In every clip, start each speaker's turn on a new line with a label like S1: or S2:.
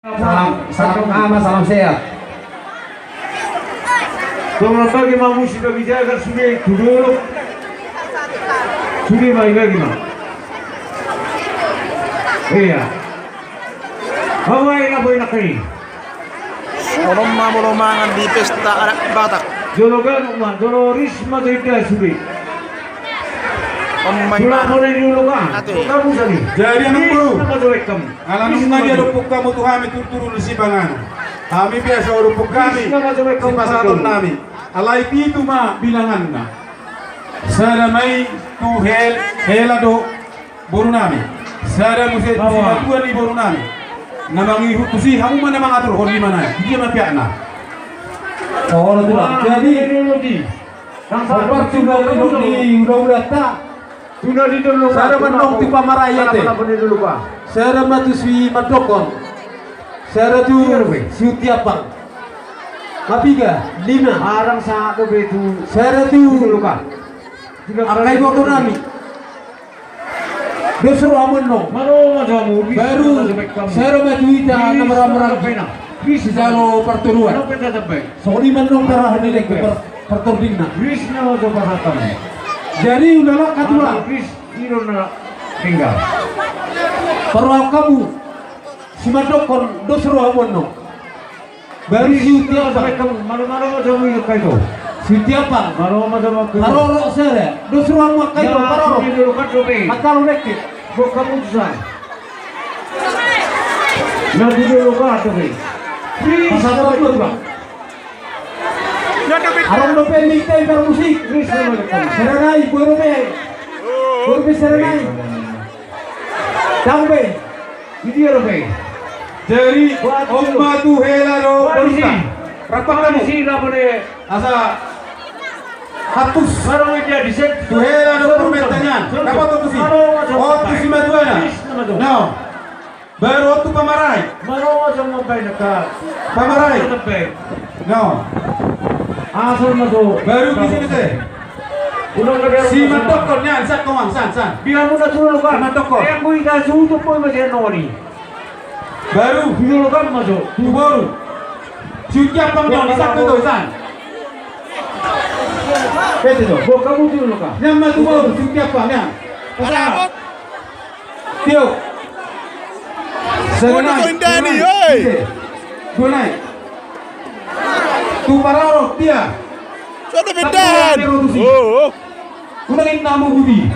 S1: Salam sehat.
S2: Selamat pagi Mamu sudah bicara sudah duduk. Sudah baik lagi Mam. Iya. Apa yang apa yang ini?
S3: Orang mau di pesta anak Batak.
S2: Jologan Umar, Joloris Madrid sudah. Sudah boleh dulu kan? Kamu tadi.
S4: Jadi anak bro.
S2: Kamu.
S4: Alam sengaja rupuk kamu tuh kami turun di Sibangan. Kami biasa rupuk kami. Si pasatun nami. Alai itu mah bilangan na. Sada mai tu helado boru nami. Sada musi tua ni boru nami. Namangi hutusi kamu mana mengatur kon di mana? Dia mah piakna.
S1: Oh, jadi
S4: Bapak sudah duduk di udah tak.
S2: Sudah di dulu.
S4: Sada menong ti pamaraya teh.
S2: Apa dulu Pak?
S4: Sada matu si madokon. Sada tu si utiapang. Mapiga 5.
S2: Arang sa ko betu.
S4: Sada tu
S2: Dulu Pak.
S4: akai waktu nami. Dosro amon no.
S2: Mano majamu.
S4: Baru sada matu ita namara-mara
S2: Bis
S4: Salo perturuan.
S2: Ano peta tabay?
S4: Sori menong darah ni lek perturdingna.
S2: Bis na mo sa pasatan.
S4: Jadi udahlah katula.
S2: Bis iro na tinggal.
S4: Parwa kamu si madokon dosro amon no. Baru si utiapang.
S2: Kamu mano-mano majamu yung kayo.
S4: Si utiapang.
S2: Mano majamu ko.
S4: Paroro sere. Dosro amon kayo paroro.
S2: Dulu kan robe.
S4: Matalo lek.
S2: Bo kamu sa. Na dulu ka to be.
S4: Pasal itu bang. Arong dope miktai bar musik. Serenai borobe. Borobe serenai. Dambe.
S2: Hindi robe.
S4: Jadi omma tu helaro berusta. Rapat kamu.
S2: Sila mo ne.
S4: Asa hatus.
S2: Mano dia di set.
S4: Tu helaro permentangan. Dapat tu sih. Oh tu si maduana. No. Baru tu pamarai.
S2: Mano majamu bay na ka.
S4: Pamarai. No.
S2: Asal mo to.
S4: Baru bisa.
S2: Unang lagay
S4: Si matokon yan sa kawang san.
S2: Bilang mo na tulog ka.
S4: Matokon.
S2: Kaya mo ikasuto po yung masinoni.
S4: Baru
S2: Tulog ka mo to.
S4: tu baru. Sudah pangdong di satu tu san. Betul tu.
S2: Bo kamu tulog ka.
S4: Nama tu baru sudah pangdong. Pasal. Tio.
S3: Ano to Dani, oi?
S4: Gunai. Tu pararo tia.
S3: Sudah pindahan. Oh.
S4: Kunangin namo budi.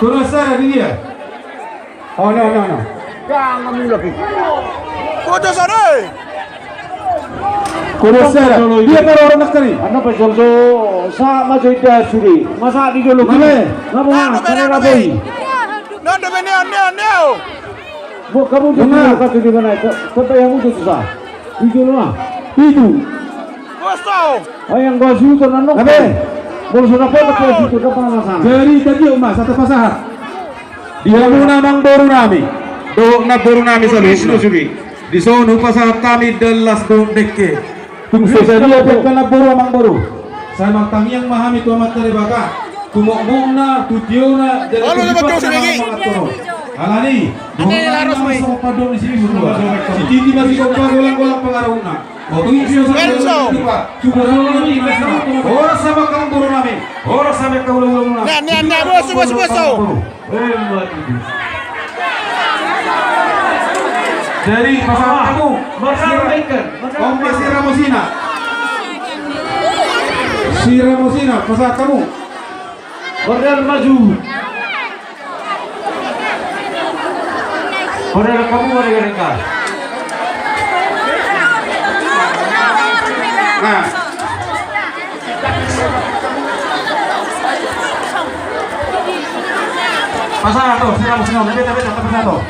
S4: Kuno sara dia. Oh no.
S2: Jangan mo lagi.
S3: Kota sana.
S4: Kuno sara. Dia baru orang nakari.
S2: Ano pa solso sa majoida suri. Masa di dulu ka. Ngamo nga kanila boy.
S3: Nando beneo.
S2: Bo kamu tulog ka di mana ito. Sabay mo to sa. Video na. Itu.
S3: Gusto.
S2: Ay ang gasuto na no.
S4: Abe.
S2: Bolso na po na dito ka pa na.
S4: Jadi tadi umas satu pasahat. Dia muna mang boru nami. Do na boru nami sa Wisnu sugi. Di sono pasahat kami delas do dekke. Tungso sa dia pekana boru mang boru. Sa mang tamiang mahami tu amat dari baka. Tumokmong na, tutyo na, jadi
S3: Halo,
S4: kesipat
S3: dapat
S4: na
S3: kau
S4: mga
S3: sige.
S4: Alani,
S3: laros mo eh.
S4: sa padong si Wisnu. Si Titi masih kau golang-golang pengaruh na. O tu yung sa
S3: Welso.
S4: Cuma nami, oras sama kang boru nami. Oras sama kang ulung nami.
S3: Nya, bos.
S4: Dari pasangan kamu, Om si Ramosina. Si Ramosina, pasangan kamu.
S2: Order maju. Order kamu order ka.
S4: Nah, pasangan tuh, si Ramosina, beta pasangan tuh.